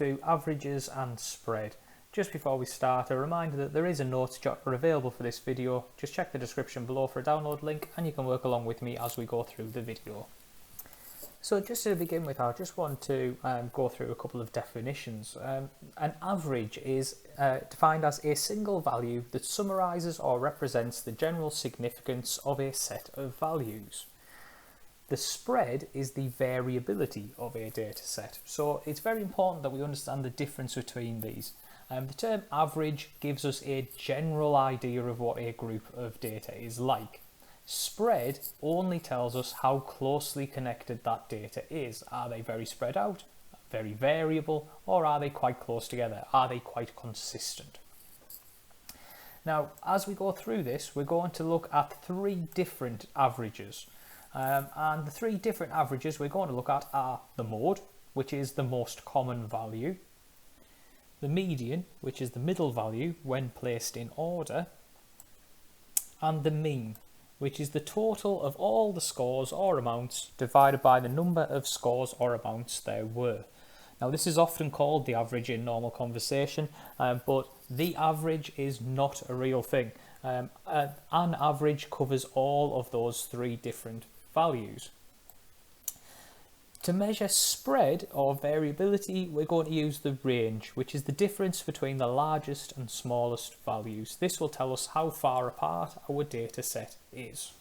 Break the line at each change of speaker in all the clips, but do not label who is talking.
through averages and spread. Just before we start, a reminder that there is a notes jotter available for this video. Just check the description below for a download link and you can work along with me as we go through the video. So just to begin with, I just want to go through a couple of definitions. An average is defined as a single value that summarises or represents the general significance of a set of values. The spread is the variability of a data set. So it's very important that we understand the difference between these. The term average gives us a general idea of what a group of data is like. Spread only tells us how closely connected that data is. Are they very spread out, very variable, or are they quite close together? Are they quite consistent? Now, as we go through this, we're going to look at three different averages. And the three different averages we're going to look at are the mode, which is the most common value, the median, which is the middle value when placed in order, and the mean, which is the total of all the scores or amounts divided by the number of scores or amounts there were. Now, this is often called the average in normal conversation, but the average is not a real thing. An average covers all of those three different values. To measure spread or variability, we're going to use the range, which is the difference between the largest and smallest values. This will tell us how far apart our data set is.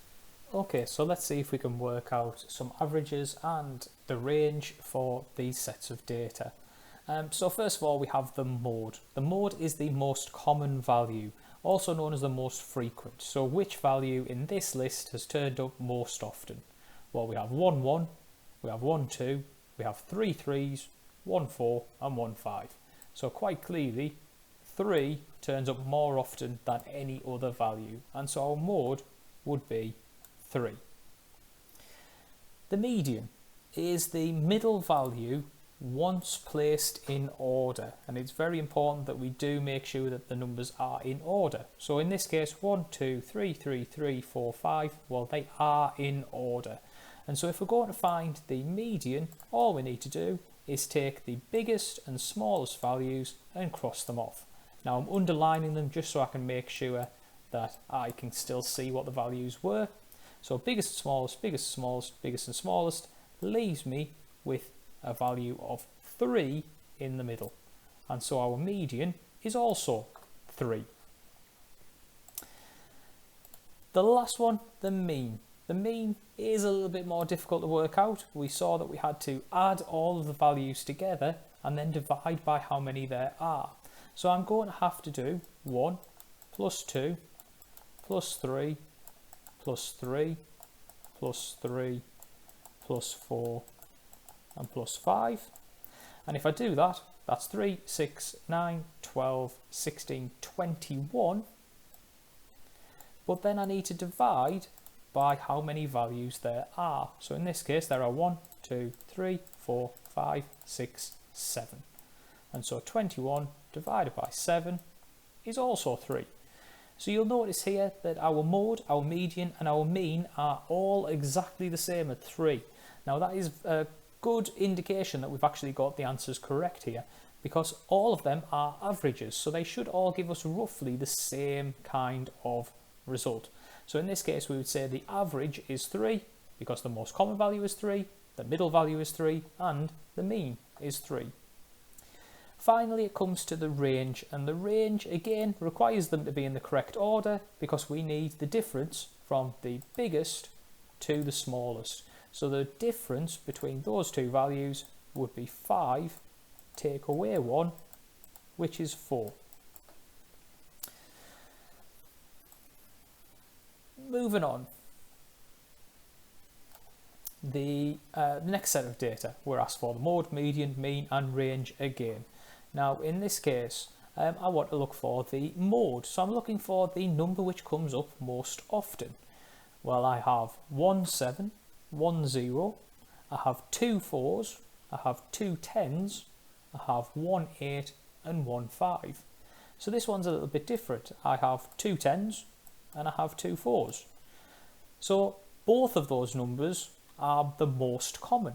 Okay, so let's see if we can work out some averages and the range for these sets of data. So first of all, we have the mode. The mode is the most common value, also known as the most frequent. So which value in this list has turned up most often? Well, we have 1, 1, we have 1, 2, we have 3 3s, 1 4 and 1 5. So quite clearly 3 turns up more often than any other value, and so our mode would be 3. The median is the middle value once placed in order, and it's very important that we do make sure that the numbers are in order. So in this case 1 2 3 3 3 4 5, well, they are in order. And so if we're going to find the median, all we need to do is take the biggest and smallest values and cross them off. Now I'm underlining them just so I can make sure that I can still see what the values were. So biggest and smallest, biggest and smallest, biggest and smallest leaves me with a value of 3 in the middle. And so our median is also 3. The last one, the mean. The mean is a little bit more difficult to work out. We saw that we had to add all of the values together and then divide by how many there are. So I'm going to have to do 1 plus 2 plus 3 plus 3 plus 3 plus 4 and plus 5. And if I do that, that's 3, 6, 9, 12, 16, 21. But then I need to divide by how many values there are. So in this case there are 1, 2, 3, 4, 5, 6, 7. And so 21 divided by 7 is also 3. So you'll notice here that our mode, our median and our mean are all exactly the same at 3. Now that is a good indication that we've actually got the answers correct here, because all of them are averages, so they should all give us roughly the same kind of result. So in this case we would say the average is 3 because the most common value is 3, the middle value is 3 and the mean is 3. Finally it comes to the range, and the range again requires them to be in the correct order because we need the difference from the biggest to the smallest. So the difference between those two values would be 5, take away 1, which is 4. Moving on, the next set of data, we're asked for the mode, median, mean and range again. Now in this case I want to look for the mode, so I'm looking for the number which comes up most often. Well, I have 1 7, 1 0, I have 2 4s, I have 2 10s, I have 1 8 and 1 5. So this one's a little bit different. I have 2 10s and I have 2 4s. So both of those numbers are the most common.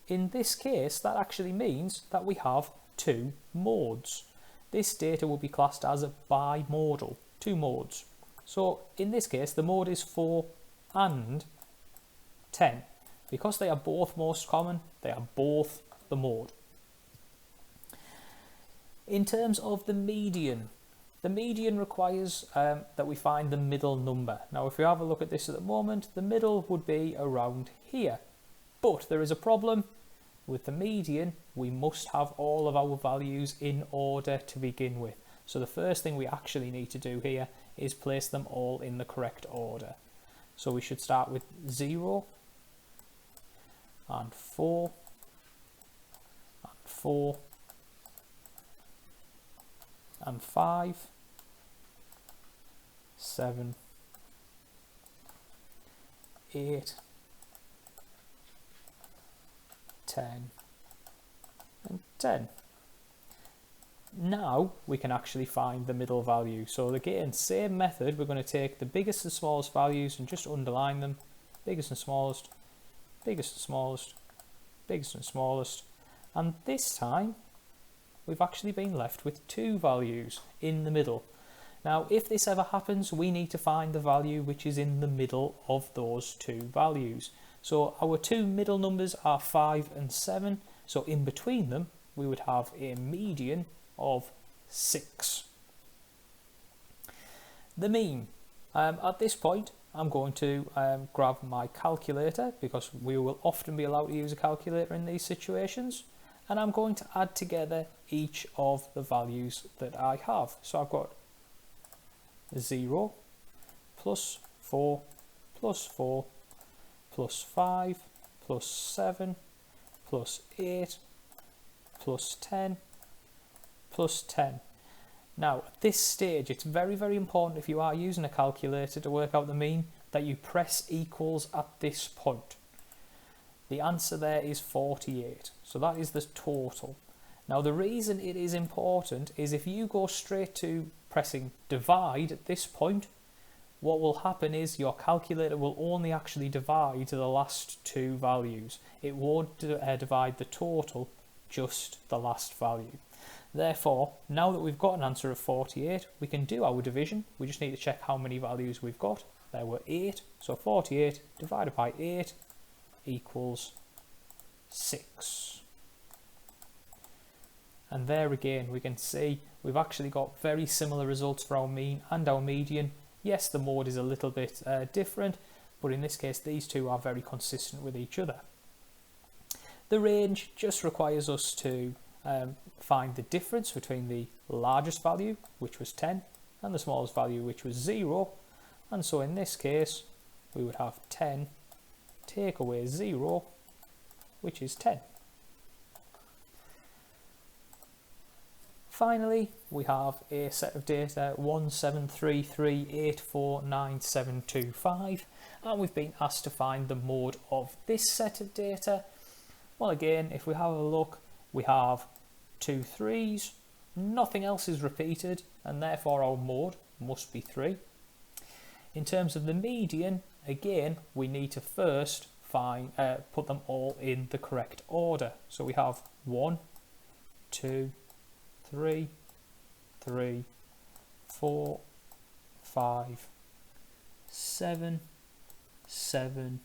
In this case, that actually means that we have two modes. This data will be classed as a bimodal, two modes. So in this case, the mode is 4 and 10. Because they are both most common, they are both the mode. In terms of the median requires that we find the middle number. Now, if we have a look at this at the moment, the middle would be around here. But there is a problem. With the median, we must have all of our values in order to begin with. So the first thing we actually need to do here is place them all in the correct order. So we should start with 0 and 4 and 4 and 5, 7, 8, 10 and 10. Now we can actually find the middle value. So again, same method, we're going to take the biggest and smallest values and just underline them. Biggest and smallest, biggest and smallest, biggest and smallest. And this time we've actually been left with two values in the middle. Now, if this ever happens, we need to find the value which is in the middle of those two values. So our two middle numbers are 5 and 7. So in between them, we would have a median of 6. The mean. At this point, I'm going to grab my calculator, because we will often be allowed to use a calculator in these situations. And I'm going to add together each of the values that I have. So I've got 0 plus 4 plus 4 plus 5 plus 7 plus 8 plus 10 plus 10. Now, at this stage, it's very, very important, if you are using a calculator to work out the mean, that you press equals at this point. The answer there is 48. So that is the total. Now, the reason it is important is if you go straight to pressing divide at this point, what will happen is your calculator will only actually divide the last two values. It won't divide the total, just the last value. Therefore, now that we've got an answer of 48, we can do our division. We just need to check how many values we've got. There were 8, so 48 divided by 8 equals 6. And there again, we can see we've actually got very similar results for our mean and our median. Yes, the mode is a little bit different, but in this case, these two are very consistent with each other. The range just requires us to find the difference between the largest value, which was 10, and the smallest value, which was 0. And so in this case, we would have 10 take away 0, which is 10. Finally, we have a set of data 1733849725, and we've been asked to find the mode of this set of data. Well, again, if we have a look, we have 2 3s, nothing else is repeated, and therefore our mode must be 3. In terms of the median, again, we need to first put them all in the correct order. So we have 1, 2, 3, 3, 4, 5, 7, 7,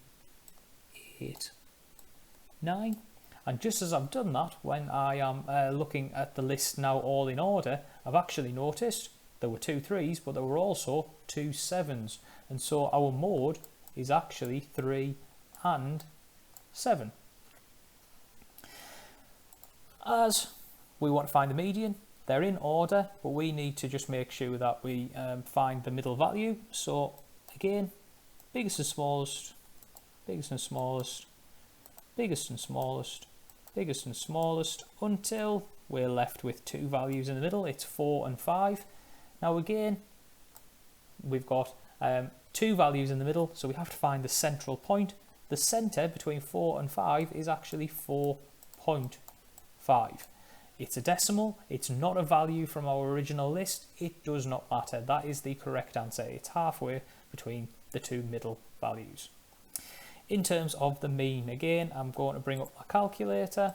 8, 9. And just as I've done that, when I am looking at the list now all in order, I've actually noticed there were 2 3s, but there were also 2 7s. And so our mode is actually 3 and 7. As we want to find the median, they're in order, but we need to just make sure that we find the middle value. So again, biggest and smallest, biggest and smallest, biggest and smallest, biggest and smallest, until we're left with two values in the middle. It's 4 and 5. Now again, we've got 2 values in the middle, so we have to find the central point. The centre between 4 and 5 is actually 4.5. It's a decimal, it's not a value from our original list, it does not matter. That is the correct answer. It's halfway between the two middle values. In terms of the mean, again, I'm going to bring up my calculator.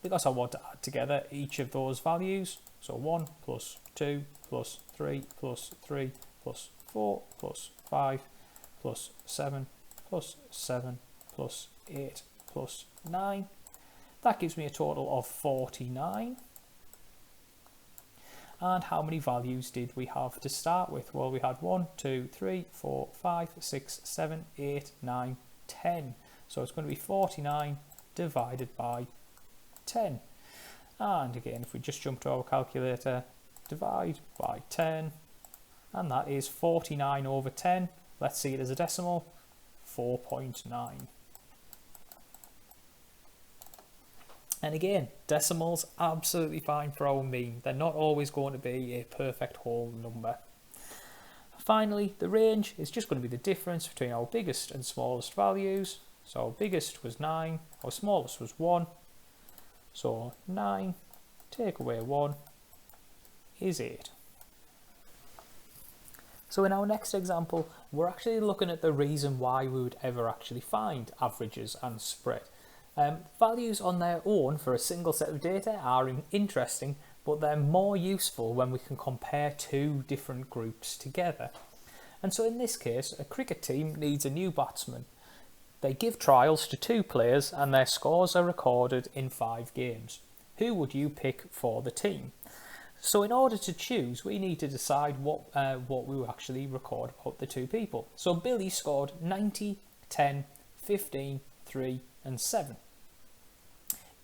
because I want to add together each of those values. So 1 plus 2 plus 3 plus 3 plus 4 plus 5 plus 7 plus 7 plus 8 plus 9. That gives me a total of 49. And how many values did we have to start with? Well, we had 1, 2, 3, 4, 5, 6, 7, 8, 9, 10. So it's going to be 49 divided by 10. And again, if we just jump to our calculator, divide by 10, and that is 49 over 10. Let's see it as a decimal, 4.9. And again, decimals absolutely fine for our mean. They're not always going to be a perfect whole number. Finally, the range is just going to be the difference between our biggest and smallest values. So our biggest was 9, our smallest was 1. So 9 take away 1 is 8. So in our next example, we're actually looking at the reason why we would ever actually find averages and spread. Values on their own for a single set of data are interesting, but they're more useful when we can compare two different groups together. And so in this case, a cricket team needs a new batsman. They give trials to 2 players and their scores are recorded in 5 games. Who would you pick for the team? So in order to choose, we need to decide what we will actually record about the 2 people. So Billy scored 90, 10, 15, 3 and 7.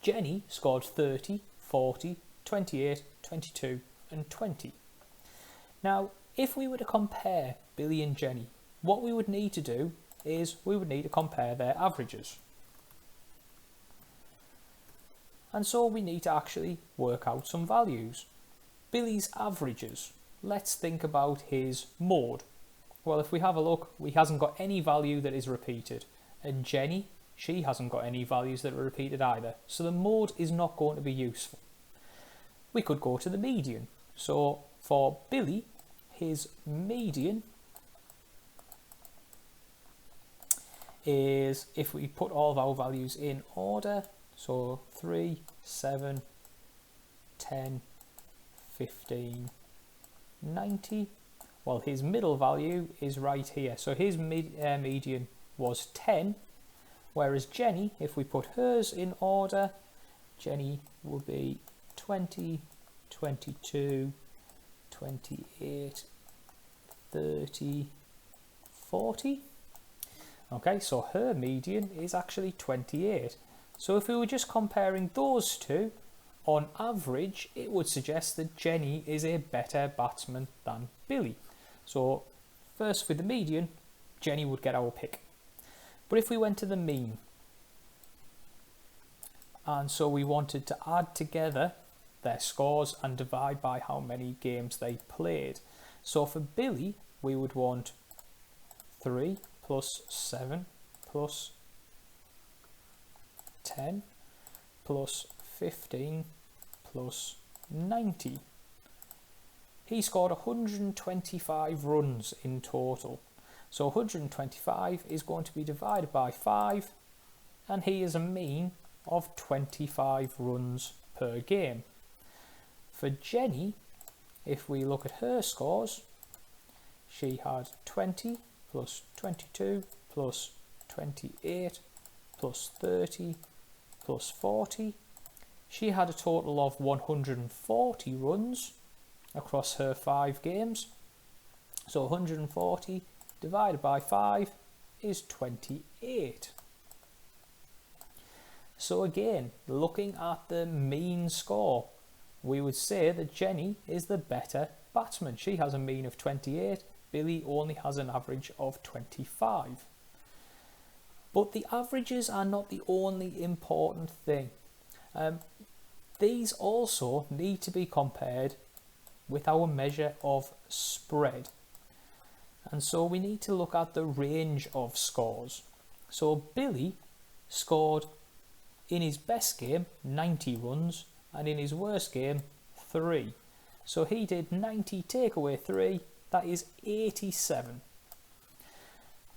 Jenny scored 30, 40, 28, 22 and 20. Now, if we were to compare Billy and Jenny, what we would need to do is we would need to compare their averages. And so we need to actually work out some values. Billy's averages, let's think about his mode. Well, if we have a look, he hasn't got any value that is repeated. And Jenny, she hasn't got any values that are repeated either. So the mode is not going to be useful. We could go to the median. So for Billy, his median is, if we put all of our values in order, so 3, 7, 10, 15, 90. Well, his middle value is right here. So his median was 10, whereas Jenny, if we put hers in order, Jenny will be 20, 22, 28, 30, 40. Okay, so her median is actually 28. So if we were just comparing those two, on average, it would suggest that Jenny is a better batsman than Billy. So first for the median, Jenny would get our pick. But if we went to the mean, and so we wanted to add together their scores and divide by how many games they played. So for Billy, we would want 3 plus 7 plus 10 plus 15 plus 90. He scored 125 runs in total. So 125 is going to be divided by 5, and he is a mean of 25 runs per game. For Jenny, if we look at her scores, she had 20 plus 22 plus 28 plus 30 plus 40. She had a total of 140 runs across her 5 games. So 140 divided by 5 is 28. So again, looking at the mean score, we would say that Jenny is the better batsman. She has a mean of 28. Billy only has an average of 25. But the averages are not the only important thing. These also need to be compared with our measure of spread. And so we need to look at the range of scores. So Billy scored in his best game 90 runs and in his worst game 3. So he did 90 take away 3, that is 87.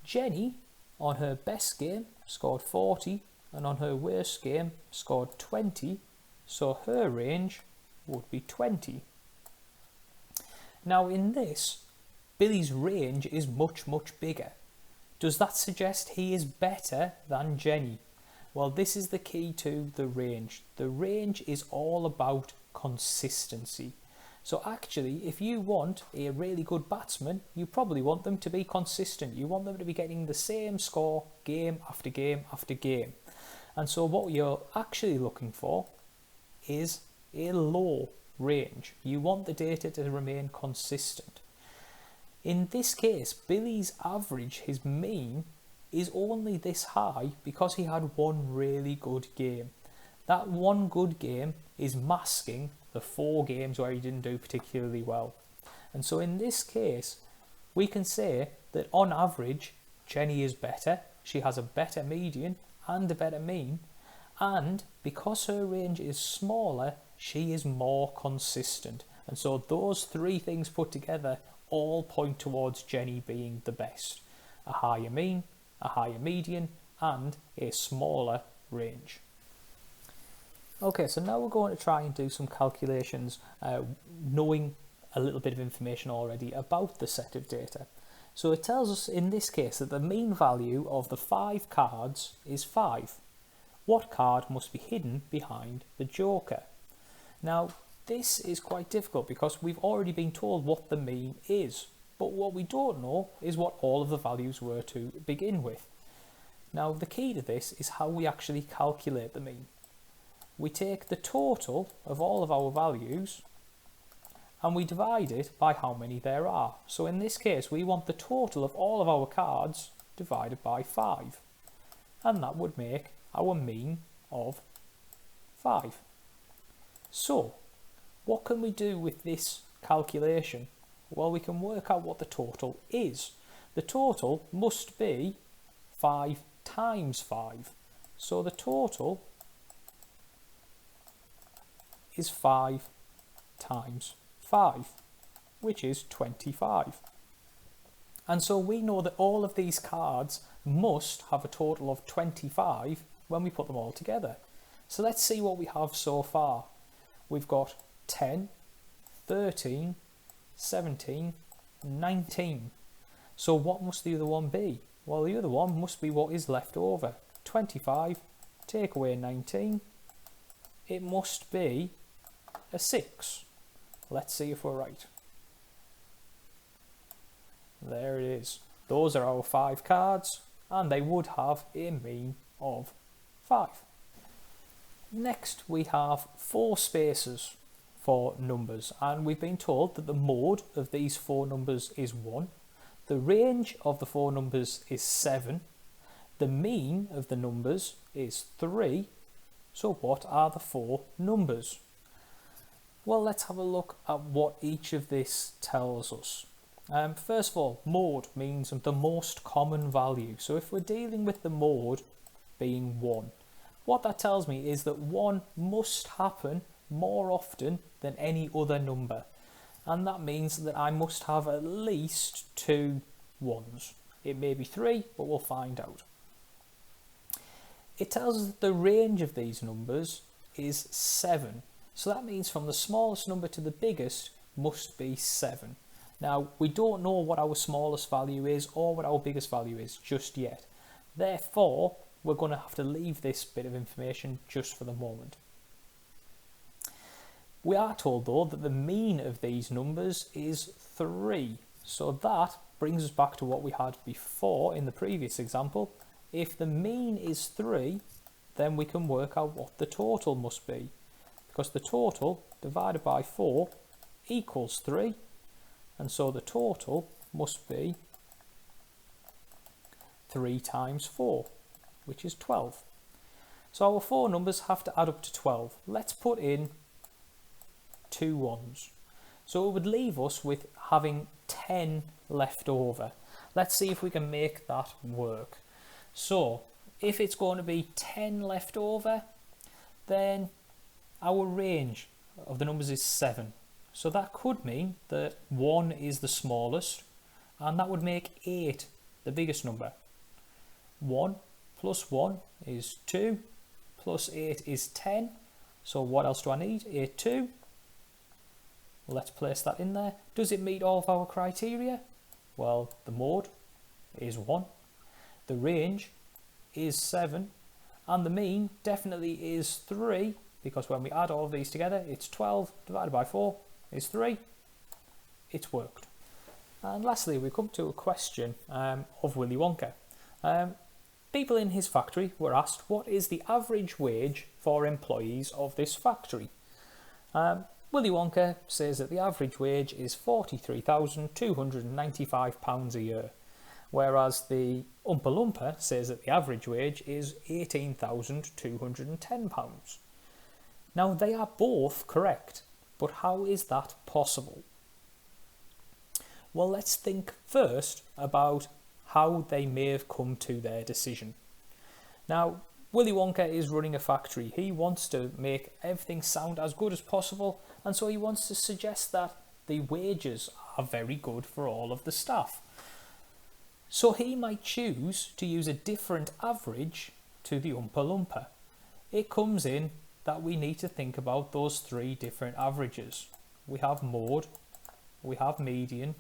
Jenny on her best game scored 40 and on her worst game scored 20. so her range would be 20. Now in this, Billy's range is much bigger. Does that suggest he is better than Jenny? Well, this is the key to the range. The range is all about consistency. So actually, if you want a really good batsman, you probably want them to be consistent. You want them to be getting the same score game after game after game. And so what you're actually looking for is a low range. You want the data to remain consistent. In this case, Billy's average, his mean, is only this high because he had one really good game. That one good game is masking the 4 games where he didn't do particularly well. And so in this case, we can say that on average, Jenny is better. She has a better median and a better mean. And because her range is smaller, she is more consistent. And so those 3 things put together all point towards Jenny being the best. A higher mean, a higher median, and a smaller range. Okay, so now we're going to try and do some calculations knowing a little bit of information already about the set of data. So it tells us in this case that the mean value of the 5 cards is 5. What card must be hidden behind the joker? Now, this is quite difficult because we've already been told what the mean is, but what we don't know is what all of the values were to begin with. Now, the key to this is how we actually calculate the mean. We take the total of all of our values and we divide it by how many there are. So in this case, we want the total of all of our cards divided by 5, and that would make our mean of 5. So, what can we do with this calculation? Well, we can work out what the total is. The total must be 5 times 5. So the total is 5 times 5, which is 25. And so we know that all of these cards must have a total of 25 when we put them all together. So let's see what we have so far. We've got 10, 13, 17, 19. So what must the other one be? Well, the other one must be what is left over. 25, take away 19. It must be a 6. Let's see if we're right. There it is. Those are our 5 cards, and they would have a mean of 5. Next, we have 4 spaces for numbers, and we've been told that the mode of these 4 numbers is 1. The range of the 4 numbers is 7. The mean of the numbers is 3. So what are the 4 numbers? Well, let's have a look at what each of this tells us. First of all, mode means the most common value. So if we're dealing with the mode being 1, what that tells me is that 1 must happen more often than any other number, and that means that I must have at least 2 1s. It may be 3, but we'll find out. It tells us that the range of these numbers is 7, so that means from the smallest number to the biggest must be 7. Now, we don't know what our smallest value is or what our biggest value is just yet. Therefore, we're going to have to leave this bit of information just for the moment. We are told though that the mean of these numbers is 3. So that brings us back to what we had before in the previous example. If the mean is 3, then we can work out what the total must be, because the total divided by 4 equals 3, and so the total must be 3 times 4, which is 12. So our 4 numbers have to add up to 12. Let's put in 2 1s. So it would leave us with having 10 left over. Let's see if we can make that work. So if it's going to be 10 left over, then our range of the numbers is 7. So that could mean that 1 is the smallest, and that would make 8 the biggest number. 1 plus 1 is 2, plus 8 is 10, So what else do I need? A 2. Let's place that in there. Does it meet all of our criteria? Well, the mode is 1. The range is 7. And the mean definitely is 3, because when we add all of these together, it's 12 divided by 4 is 3. It's worked. And lastly, we come to a question of Willy Wonka. People in his factory were asked, what is the average wage for employees of this factory? Willy Wonka says that the average wage is £43,295 a year, whereas the Oompa Loompa says that the average wage is £18,210. Now, they are both correct, but how is that possible? Well, let's think first about how they may have come to their decision. Now, Willy Wonka is running a factory. He wants to make everything sound as good as possible, and so he wants to suggest that the wages are very good for all of the staff. So he might choose to use a different average to the Oompa Loompa. It comes in that we need to think about those 3 different averages. We have mode, we have median,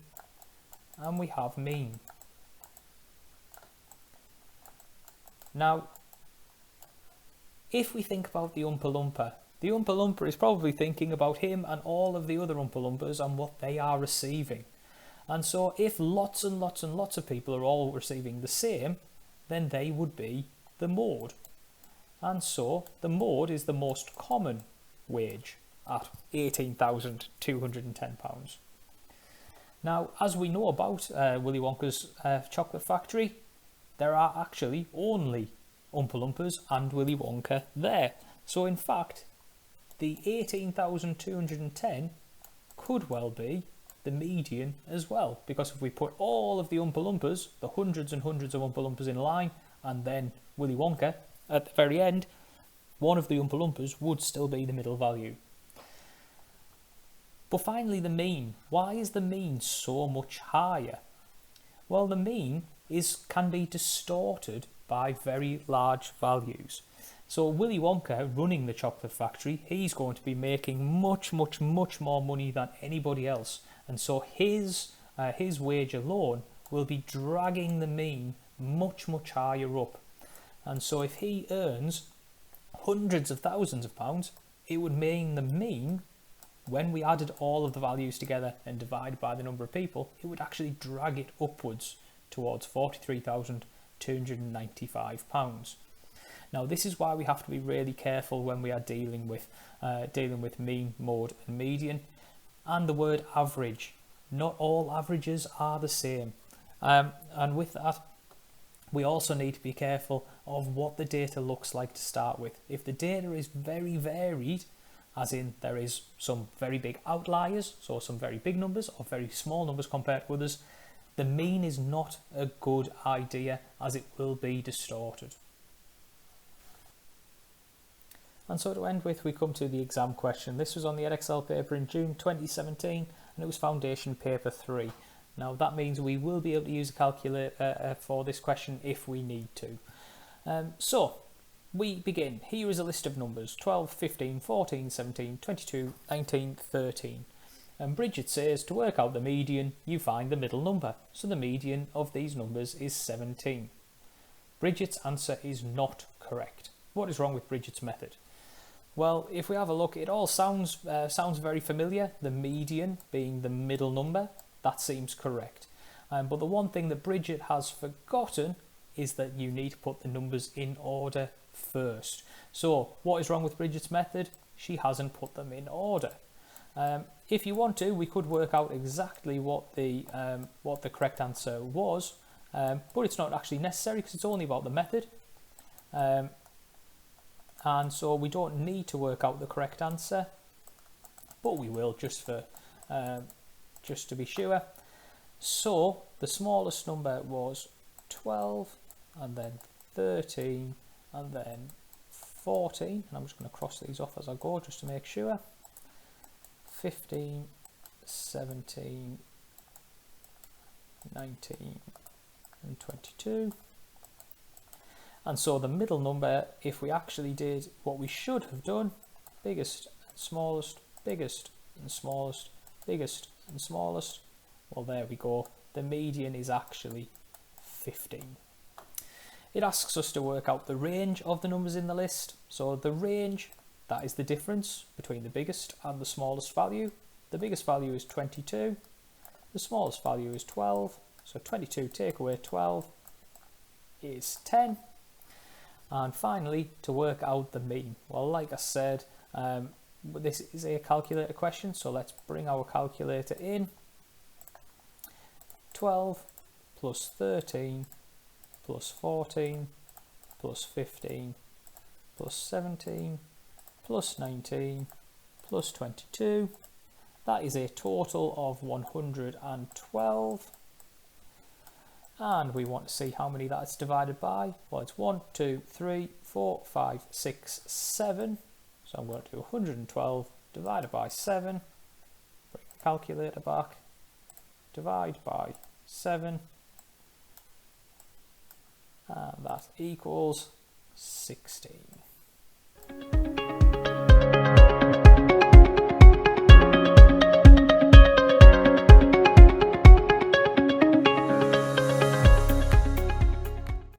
and we have mean. Now, if we think about the Oompa Loompa is probably thinking about him and all of the other Oompa Loompas and what they are receiving. And so if lots and lots and lots of people are all receiving the same, then they would be the mode. And so the mode is the most common wage at £18,210. Now, as we know about Willy Wonka's chocolate factory, there are actually only Oompa Loompas and Willy Wonka there. So in fact, the 18,210 could well be the median as well, because if we put all of the Oompa Loompas, the hundreds and hundreds of Oompa Loompas in line, and then Willy Wonka at the very end, one of the Oompa Loompas would still be the middle value. But finally, the mean. Why is the mean so much higher? Well, the mean can be distorted by very large values. So Willy Wonka running the chocolate factory, he's going to be making much more money than anybody else, and so his wage alone will be dragging the mean much higher up. And so if he earns hundreds of thousands of pounds, it would mean the mean, when we added all of the values together and divided by the number of people, it would actually drag it upwards towards £43,295. Now, this is why we have to be really careful when we are dealing with mean, mode and median. And the word average. Not all averages are the same. And with that, we also need to be careful of what the data looks like to start with. If the data is very varied, as in there is some very big outliers, so some very big numbers or very small numbers compared to others, the mean is not a good idea, as it will be distorted. And so to end with, we come to the exam question. This was on the Edexcel paper in June 2017, and it was foundation paper 3. Now that means we will be able to use a calculator for this question if we need to. So we begin. Here is a list of numbers: 12, 15, 14, 17, 22, 19, 13. And Bridget says to work out the median, you find the middle number. So the median of these numbers is 17. Bridget's answer is not correct. What is wrong with Bridget's method? Well, if we have a look, it all sounds very familiar. The median being the middle number, that seems correct. But the one thing that Bridget has forgotten is that you need to put the numbers in order first. So what is wrong with Bridget's method? She hasn't put them in order. If you want to, we could work out exactly what the correct answer was, but it's not actually necessary because it's only about the method. And so we don't need to work out the correct answer, but we will just to be sure. So the smallest number was 12, and then 13, and then 14, and I'm just going to cross these off as I go just to make sure. 15, 17, 19, and 22. And so the middle number, if we actually did what we should have done, biggest and smallest, biggest and smallest, biggest and smallest. Well, there we go. The median is actually 15. It asks us to work out the range of the numbers in the list. So the range, that is the difference between the biggest and the smallest value. The biggest value is 22. The smallest value is 12. So 22 take away 12 is 10. And finally, to work out the mean. Well, like I said, this is a calculator question, so let's bring our calculator in. 12 plus 13 plus 14 plus 15 plus 17 plus 19 plus 22. That is a total of 112. And we want to see how many that's divided by. Well, it's 1, 2, 3, 4, 5, 6, 7. So I'm going to do 112 divided by 7. Bring the calculator back. Divide by 7. And that equals 16.